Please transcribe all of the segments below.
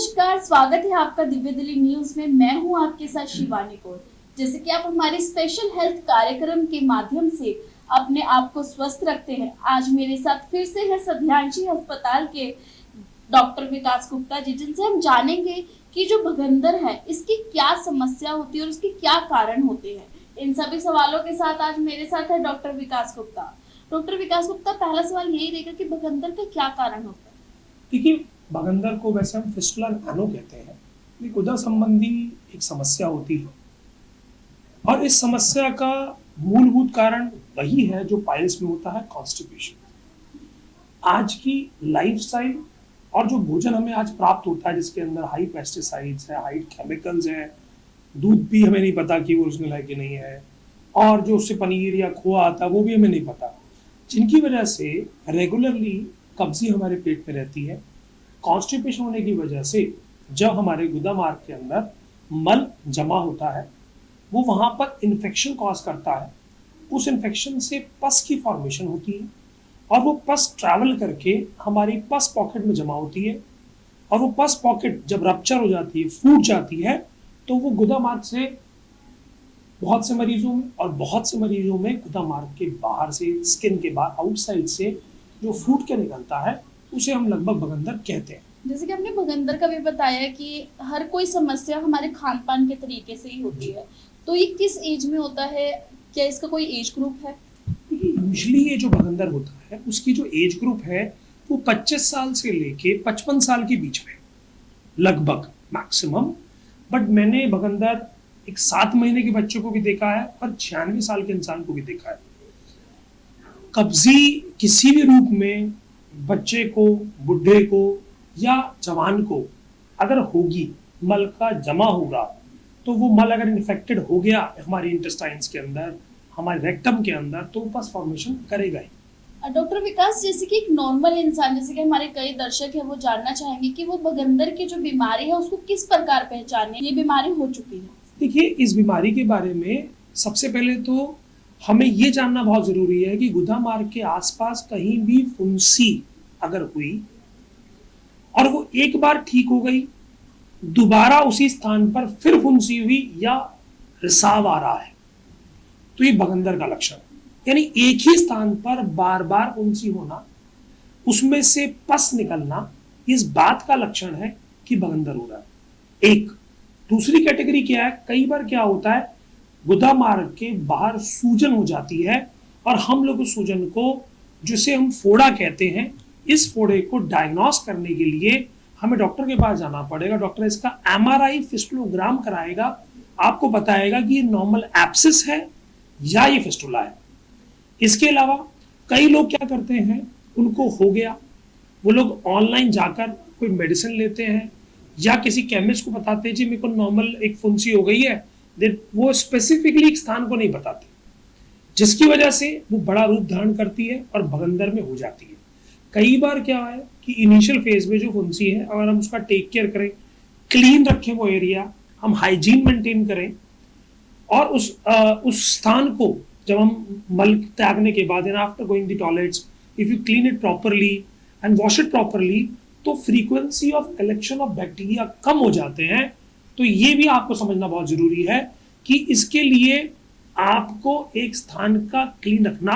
नमस्कार, स्वागत है आपका दिव्य दिल्ली न्यूज में। मैं हूं आपके साथ शिवानी कौर। जैसे कि आप हमारे स्पेशल हेल्थ कार्यक्रम के माध्यम से अपने आप को स्वस्थ रखते हैं, आज मेरे साथ फिर से है सध्यांशी अस्पताल के डॉक्टर विकास गुप्ता जी, जिनसे हम जानेंगे कि जो भगंदर है इसकी क्या समस्या होती है और इसके क्या कारण होते हैं। इन सभी सवालों के साथ आज मेरे साथ है डॉक्टर विकास गुप्ता। डॉक्टर विकास गुप्ता, पहला सवाल यही रहेगा कि भगंदर का क्या कारण होता है? देखिए, भगंदर को वैसे हम फिस्टुला नैनो कहते हैं। ये उदर संबंधी एक समस्या होती है और इस समस्या का मूलभूत कारण वही है जो पाइल्स में होता है, कॉन्स्टिपेशन। आज की लाइफस्टाइल और जो भोजन हमें आज प्राप्त होता है जिसके अंदर हाई पेस्टिसाइड्स है, हाई केमिकल्स है, दूध भी हमें नहीं पता कि वो ओरिजिनल है कि नहीं है, और जो उससे पनीर या खोआ आता है वो भी हमें नहीं पता, जिनकी वजह से रेगुलरली कब्जी हमारे पेट में रहती है। कॉन्स्टिपेशन होने की वजह से जब हमारे गुदा मार्ग के अंदर मल जमा होता है वो वहां पर इन्फेक्शन कॉज करता है। उस इन्फेक्शन से पस की फॉर्मेशन होती है और वो पस ट्रैवल करके हमारी पस पॉकेट में जमा होती है और वो पस पॉकेट जब रप्चर हो जाती है, फूट जाती है, तो वो गुदा मार्ग से बहुत से मरीजों में और बहुत से मरीजों में गुदा मार्ग के बाहर से, स्किन के बाहर, आउटसाइड से जो फूट के निकलता है उसे हम लगभग भगंदर कहते हैं। जैसे कि आपने भगंदर का भी बताया कि हर कोई समस्या हमारे खान पान के तरीके से ही होती है, तो ये किस एज में होता है? क्या इसका कोई एज ग्रुप है? यूजुअली ये जो भगंदर होता है उसकी जो एज ग्रुप है वो 25 साल से लेके 55 साल के बीच में लगभग मैक्सिमम। बट मैंने भगंदर एक 7 महीने के बच्चे को भी देखा है और 96 साल के इंसान को भी देखा है। कब्जी किसी भी रूप में बच्चे को, बुढ़े को या जवान को अगर होगी, मल का जमा होगा, तो वो मल अगर इन्फेक्टेड हो गया हमारे इंटेस्टाइन्स के अंदर, हमारे रेक्टम के अंदर, तो पस फॉर्मेशन करेगा ही। डॉक्टर विकास, जैसे कि एक नॉर्मल इंसान, जैसे कि हमारे कई दर्शक हैं, वो जानना चाहेंगे कि वो भगंदर की जो बीमारी है उसको किस प्रकार पहचाने, ये बीमारी हो चुकी है। देखिए, इस बीमारी के बारे में सबसे पहले तो हमें ये जानना बहुत जरूरी है कि गुदा मार्ग के आसपास कहीं भी फुंसी अगर हुई और वो एक बार ठीक हो गई, दोबारा उसी स्थान पर फिर फुंसी हुई या रिसाव आ रहा है, तो ये भगंदर का लक्षण है। यानी एक ही स्थान पर बार बार फुंसी होना, उसमें से पस निकलना, इस बात का लक्षण है कि भगंदर हो रहा है। एक दूसरी कैटेगरी क्या है, कई बार क्या होता है, गुदा मार्ग के बाहर सूजन हो जाती है और हम लोग उस सूजन को, जिसे हम फोड़ा कहते हैं, इस फोड़े को डायग्नोस करने के लिए हमें डॉक्टर के पास जाना पड़ेगा। डॉक्टर इसका एमआरआई फिस्टुलोग्राम कराएगा, आपको बताएगा कि ये नॉर्मल एब्सिस है या ये फिस्टुला है। इसके अलावा कई लोग क्या करते हैं, उनको हो गया, वो लोग ऑनलाइन जाकर कोई मेडिसिन लेते हैं या किसी केमिस्ट को बताते हैं जी मेरे को नॉर्मल एक फुंसी हो गई है, वो स्पेसिफिकली एक स्थान को नहीं बताते, जिसकी वजह से वो बड़ा रूप धारण करती है और भगंदर में हो जाती है। कई बार क्या है कि इनिशियल फेज में जो फुंसी है, अगर हम उसका टेक केयर करें, क्लीन रखें वो एरिया, हम हाइजीन मेंटेन करें और उस स्थान को जब हम मल त्यागने के बाद, after going the toilets, if you clean it properly and wash it properly, तो frequency of collection of bacteria कम हो जाते हैं। तो ये भी आपको समझना बहुत जरूरी है कि इसके लिए आपको एक स्थान का क्लीन रखना।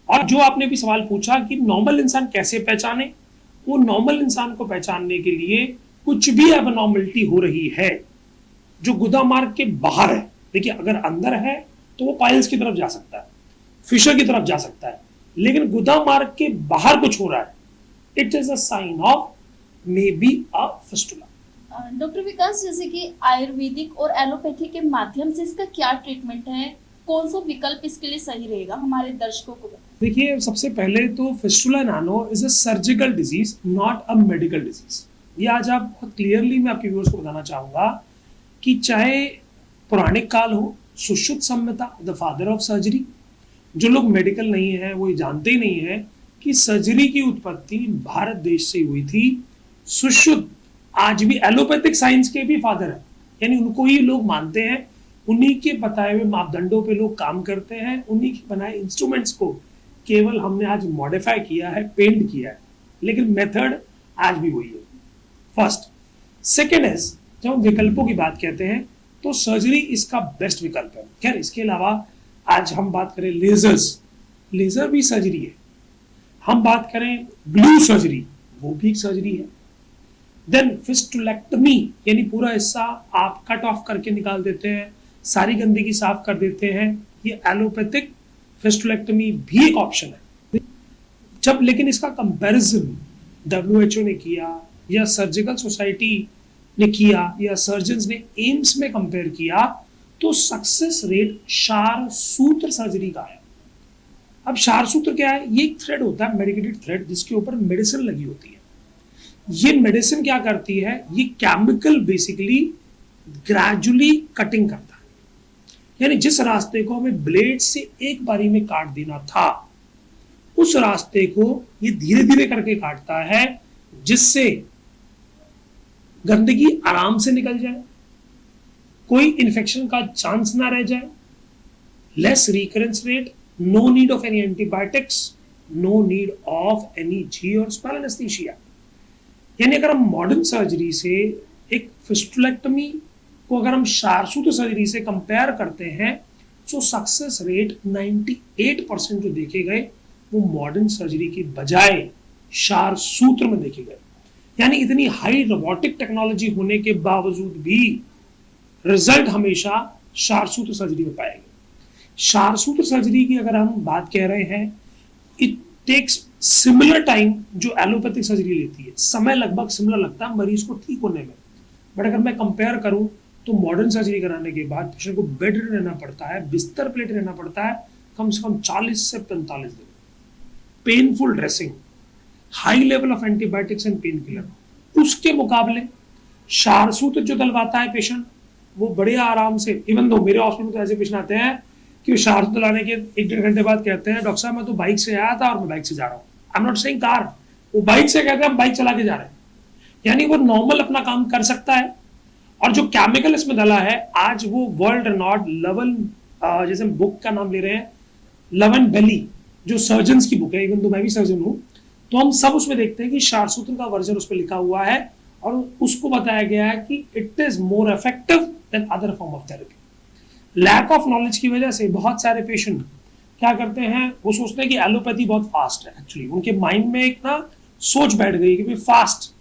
और जो आपने भी सवाल पूछा कि नॉर्मल इंसान कैसे पहचाने, वो नॉर्मल इंसान को पहचानने के लिए कुछ भी एबनॉर्मलिटी हो रही है जो गुदा मार्ग के बाहर है, देखिए अगर अंदर है तो वो पाइल्स की तरफ जा सकता है, फिशर की तरफ जा सकता है, लेकिन गुदा मार्ग के बाहर कुछ हो रहा है, it is a sign of may be a fistula. Doctor Vikas, जैसे कि आयुर्वेदिक और एलोपैथी के माध्यम से इसका क्या ट्रीटमेंट है, कौन सा विकल्प इसके लिए सही रहेगा हमारे दर्शकों को? देखिए, सबसे पहले तो fistula nano is a surgical disease, not a medical disease. ये आज आप बहुत क्लियरली मैं आपके व्यूअर्स को बताना चाहूंगा कि चाहे पौराणिक काल हो, सुश्रुत संहिता द फादर ऑफ सर्जरी, जो लोग मेडिकल नहीं है वो ये जानते ही नहीं है कि सर्जरी की उत्पत्ति भारत देश से हुई थी। सुश्रुत आज भी एलोपैथिक साइंस के भी फादर है, यानी उनको ही लोग मानते हैं, उन्हीं के बताए हुए मापदंडों पे लोग काम करते हैं, उन्हीं के बनाए इंस्ट्रूमेंट्स को केवल हमने आज मॉडिफाई किया है, पेंट किया है, लेकिन मेथड आज भी वही है। फर्स्ट। सेकेंड इज, जब हम विकल्पों की बात कहते हैं तो सर्जरी इसका बेस्ट विकल्प है। खैर इसके अलावा आज हम बात करें लेजर्स, लेजर भी सर्जरी है। हम बात करें ब्लू सर्जरी, वो भी एक सर्जरी है। देन फिस्टुलेक्टमी, यानी पूरा हिस्सा आप कट ऑफ करके निकाल देते हैं, सारी गंदगी साफ कर देते हैं, ये एलोपैथिक फिस्टुलेक्टमी भी एक ऑप्शन है। जब लेकिन इसका कंपैरिजन WHO ने किया या सर्जिकल सोसाइटी ने किया या सर्जन्स ने एम्स में कंपेयर किया तो सक्सेस रेट शार सूत्र सर्जरी का है। अब शार सूत्र क्या है? ये एक थ्रेड होता है, मेडिकेटेड थ्रेड, जिसके ऊपर मेडिसिन लगी होती है। ये मेडिसिन क्या करती है? ये केमिकल बेसिकली ग्रेजुअली कटिंग करता है, यानी जिस रास्ते को हमें ब्लेड से एक बारी में काट देना था उस रास्ते को ये धीरे धीरे करके काटता है, जिससे गंदगी आराम से निकल जाए, कोई इन्फेक्शन का चांस ना रह जाए, less recurrence rate, no need of any antibiotics, no need of any जी और स्मेल एनेस्थीसिया। यानी अगर हम मॉडर्न सर्जरी से एक फिस्टुलेक्टमी को अगर हम शारसूत्र सर्जरी से कंपेयर करते हैं तो सक्सेस रेट 98% जो देखे गए वो मॉडर्न सर्जरी की बजाय शारसूत्र में देखे गए। यानी इतनी हाई रोबोटिक टेक्नोलॉजी होने के बावजूद भी रिजल्ट हमेशा शारसूत्र सर्जरी में पाए गए। शारसूत्र सर्जरी की अगर हम बात कह रहे हैं, इट टेक्स सिमिलर टाइम जो एलोपैथिक सर्जरी लेती है, समय लगभग सिमिलर लगता है मरीज को ठीक होने में। बट अगर मैं कंपेयर करूं तो मॉडर्न सर्जरी कराने के बाद पेशेंट को बेड रेस्ट रहना पड़ता है, बिस्तर प्लेट रहना पड़ता है कम से कम 40 से 45 दिन, painful dressing, high level of antibiotics and pain killer. उसके मुकाबले शारसूत्र जो डलवाता है पेशेंट, वो बड़े आराम से, इवन दो मेरे हॉस्पिटल में तो ऐसे पेशेंट आते हैं कि शारसूत्र लाने के 1-1.5 घंटे बाद कहते हैं डॉक्टर साहब मैं तो बाइक से आया था और मैं बाइक से जा रहा हूँ। I am not saying car, वो बाइक से कहते हैं हम बाइक चला के जा रहे हैं। यानी वो नॉर्मल अपना काम कर सकता है। और जो केमिकल इसमें डाला है, आज वो वर्ल्ड रिनॉल्ड लवन, जैसे हम बुक का नाम ले रहे हैं लवन बेली, जो सर्जन्स की बुक है, इवन तो मैं भी सर्जन हूँ, तो हम सब उसमें देखते हैं कि शारसूत्र का वर्जन उस पर लिखा हुआ है और उसको बताया गया है कि it is more effective than other form of therapy. Lack of knowledge की वजह से बहुत सारे पेशेंट क्या करते हैं, वो सोचते हैं कि एलोपैथी बहुत फास्ट है। एक्चुअली उनके माइंड में एक ना सोच बैठ गई कि भाई फास्ट,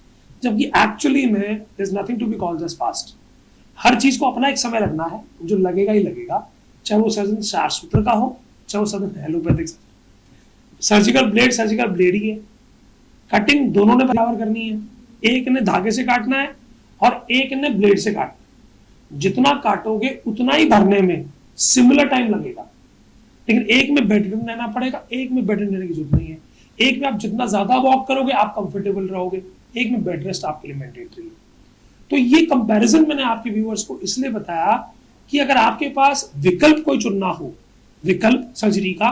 जबकि एक्चुअली में there is nothing to be called as fast. हर चीज को अपना एक समय लगना है, जो लगेगा ही लगेगा, चाहे वो सर्जन शारसूत्र का हो चाहे वो सर्जन एलोपैथिक। सर्जिकल ब्लेड ही है, कटिंग दोनों ने बराबर करनी है, एक ने धागे से काटना है और एक ने ब्लेड से काटना है। जितना काटोगे उतना ही भरने में सिमिलर टाइम लगेगा, लेकिन एक में बेड रेस्ट रहना पड़ेगा, एक में बेड रेस्ट रहने की जरूरत नहीं है। एक में आप जितना ज्यादा वॉक करोगे आप कंफर्टेबल रहोगे, एक में बेड रेस्ट आपके लिए मैंडेटरी है। तो ये कंपैरिजन मैंने आपके व्यूअर्स को इसलिए बताया कि अगर आपके पास विकल्प कोई चुनना हो, विकल्प सर्जरी का,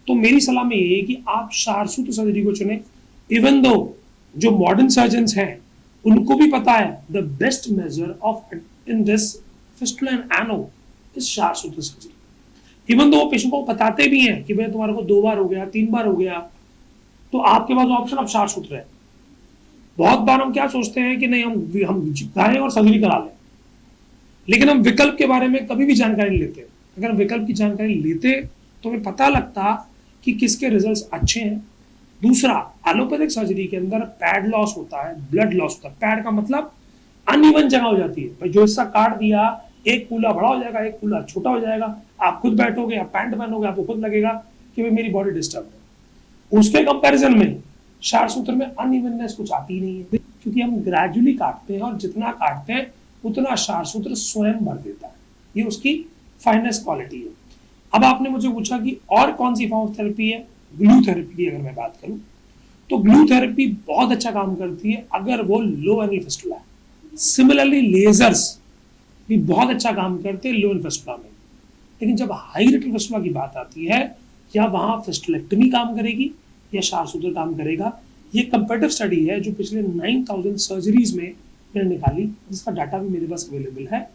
तो मेरी सलाह में ये है कि आप शारसूत्र सर्जरी को चुने। इवन दो जो मॉडर्न सर्जन्स हैं उनको भी पता है the best measure of in this fistula and ano is Ksharsutra surgery. Even though patient को बताते भी हैं कि भाई तुम्हारे को 2 बार हो गया, 3 बार हो गया, तो आपके पास ऑप्शन अब शारसूत्र है। बहुत बार हम क्या सोचते हैं कि नहीं हम जाएं और सर्जरी करा लें, लेकिन हम विकल्प के बारे में कभी भी जानकारी नहीं लेते। अगर हम विकल्प की जानकारी लेते तो हमें पता लगता कि किसके रिजल्ट्स अच्छे हैं। दूसरा, एलोपैथिक सर्जरी के अंदर पैड लॉस होता है, ब्लड लॉस होता है। पैड का मतलब अनइवन जगह हो जाती है, भाई जो हिस्सा काट दिया, एक कूला बड़ा हो जाएगा, एक कूला छोटा हो जाएगा। आप खुद बैठोगे, आप पैंट पहनोगे, आपको खुद लगेगा कि भाई मेरी बॉडी डिस्टर्ब है। उसके कंपैरिजन में शारसूत्र में अनइवननेस कुछ आती नहीं है, क्योंकि हम ग्रेजुअली काटते हैं और जितना काटते हैं उतना शारसूत्र स्वयं भर देता है। ये उसकी फाइनेस्ट क्वालिटी है। अब आपने मुझे पूछा कि और कौन सी फॉर्म ऑफ थेरेपी है। ग्लू थेरेपी की अगर मैं बात करूं तो ग्लू थेरेपी बहुत अच्छा काम करती है अगर वो लो एंगल फिस्टुला है। सिमिलरली लेजर्स भी बहुत अच्छा काम करते हैं लो एंगल फिस्टुला में, लेकिन जब हाई रेटल फिस्टुला की बात आती है, या वहां फिस्टुलेक्टमी काम करेगी या शारसूत्र काम करेगा। ये कंपैरेटिव स्टडी है जो पिछले 9000 सर्जरीज में मैंने निकाली, जिसका डाटा भी मेरे पास अवेलेबल है।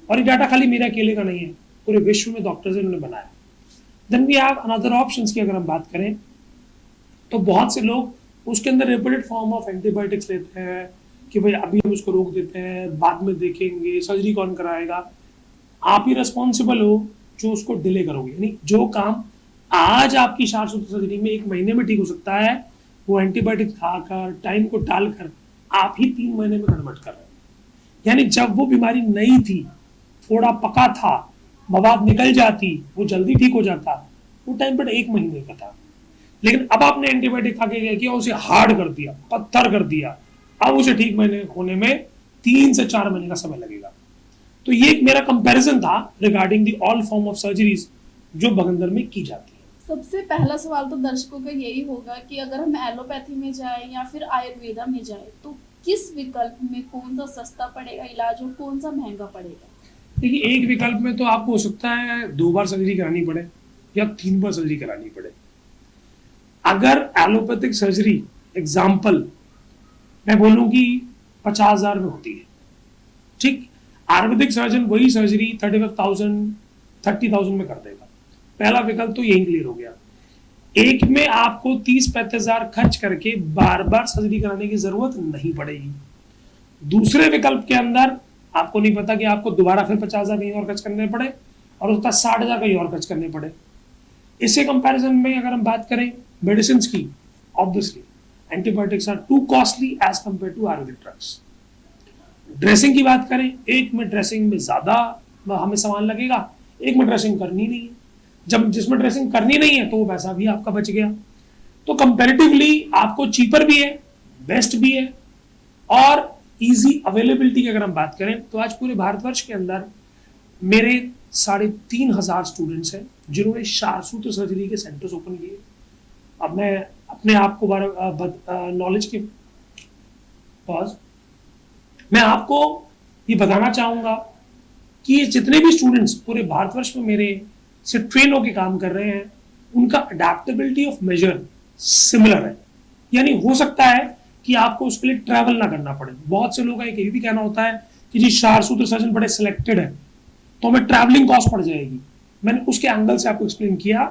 और ये डाटा खाली मेरे अकेले का नहीं है, पूरे विश्व में डॉक्टर्स ने बनाया। Then we have another options की अगर हम बात करें तो बहुत से लोग उसके अंदर रिपीटेड फॉर्म ऑफ एंटीबायोटिक्स लेते हैं कि भाई अभी हम उसको रोक देते हैं, बाद में देखेंगे, सर्जरी कौन कराएगा। आप ही रिस्पॉन्सिबल हो जो उसको डिले करोगे। यानी जो काम आज आपकी 4 सूत्र सर्जरी में 1 महीने में ठीक हो सकता है, वो एंटीबायोटिक खाकर टाइम को टालकर आप ही 3 महीने में गड़बड़ कर रहे हो। यानी जब वो बीमारी नई थी, थोड़ा पका था, मवाद निकल जाती, वो जल्दी ठीक हो जाता, वो टाइम पर 1 महीने का था। लेकिन अब आपने एंटीबायोटिक खा के क्या किया, उसे हार्ड कर दिया, पत्थर कर दिया। अब उसे ठीक होने में 3 से 4 महीने का समय लगेगा। तो ये एक मेरा कंपैरिजन था regarding the all form of surgeries जो बगंदर में की जाती है। सबसे पहला सवाल तो दर्शकों का यही होगा कि अगर हम एलोपैथी में जाएं या फिर आयुर्वेदा में जाएं तो किस विकल्प में कौन सा सस्ता पड़ेगा इलाज और कौन सा महंगा पड़ेगा? देखिए, एक विकल्प में तो आपको हो सकता है 2 बार सर्जरी करानी पड़े या 3 बार सर्जरी करानी पड़े। अगर एलोपैथिक सर्जरी एग्जाम्पल मैं बोलूं कि 50,000 में होती है, ठीक, आयुर्वेदिक सर्जन वही सर्जरी 30,000 में कर देगा। पहला विकल्प तो यही क्लियर हो गया। एक में आपको 30-35,000 खर्च करके बार बार सर्जरी कराने की जरूरत नहीं पड़ेगी। दूसरे विकल्प के अंदर आपको नहीं पता कि आपको दोबारा फिर 50,000 कहीं और खर्च करने पड़े और उसका 60,000 कहीं और खर्च करने पड़े। इसी कंपैरिजन में अगर हम बात करें मेडिसिन की, obviously antibiotics are too costly as compare to Ayurvedic drugs. Dressing की बात करें, एक में ड्रेसिंग में ज्यादा हमें सामान लगेगा, एक में ड्रेसिंग करनी नहीं है। जब जिसमें ड्रेसिंग करनी नहीं है तो वो पैसा भी आपका बच गया। तो कंपैरेटिवली आपको चीपर भी है, बेस्ट भी है और इजी अवेलेबिलिटी की अगर हम बात करें तो आज पूरे भारतवर्ष के अंदर मेरे 3,500 स्टूडेंट्स हैं जिन्होंने 4 सूत्र सर्जरी के सेंटर्स ओपन किए। अब मैं अपने आप को नॉलेज के पास मैं आपको ये बताना चाहूंगा कि ये जितने भी स्टूडेंट्स पूरे भारतवर्ष में मेरे से ट्रेन होकर काम कर रहे हैं, उनका अडेप्टेबिलिटी ऑफ मेजर सिमिलर है। यानी हो सकता है कि आपको उसके लिए ट्रैवल ना करना पड़े। बहुत से लोगों का ये भी कहना होता है कि जी 4 सूत्र सर्जन बड़े सिलेक्टेड है तो हमें ट्रैवलिंग कॉस्ट पड़ जाएगी। मैंने उसके एंगल से आपको एक्सप्लेन किया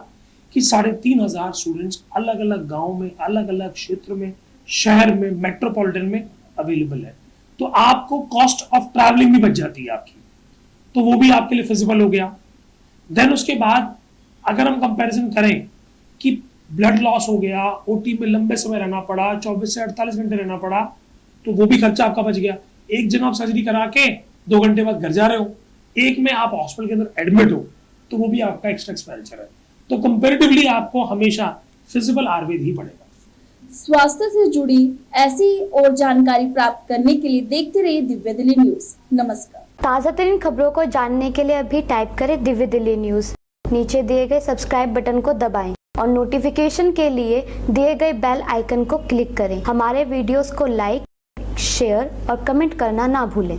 कि 3,500 स्टूडेंट्स अलग अलग गांव में, अलग अलग क्षेत्र में, शहर में, मेट्रोपॉलिटन में अवेलेबल है। तो आपको कॉस्ट ऑफ ट्रैवलिंग भी बच जाती है आपकी, तो वो भी आपके लिए फिजिबल हो गया। देन उसके बाद अगर हम कंपैरिजन करें कि ब्लड लॉस हो गया, ओटी में लंबे समय रहना पड़ा, 24 से 48 घंटे रहना पड़ा, तो वो भी खर्चा आपका बच गया। एक दिन आप सर्जरी करा के 2 घंटे बाद घर जा रहे हो, एक में आप हॉस्पिटल के अंदर एडमिट हो, तो वो भी आपका एक्स्ट्रा एक्सपेंडिचर है। तो कंपैरेटिवली आपको हमेशा फिजिबल आयुर्वेद ही पड़ेगा। स्वास्थ्य से जुड़ी ऐसी और जानकारी प्राप्त करने के लिए देखते रहिए दिव्य दिल्ली न्यूज। नमस्कार। ताज़ा तरीन खबरों को जानने के लिए अभी टाइप करें दिव्य दिल्ली न्यूज। नीचे दिए गए सब्सक्राइब बटन को दबाएं और नोटिफिकेशन के लिए दिए गए बेल आइकन को क्लिक करें। हमारे वीडियोस को लाइक, शेयर और कमेंट करना ना भूलें।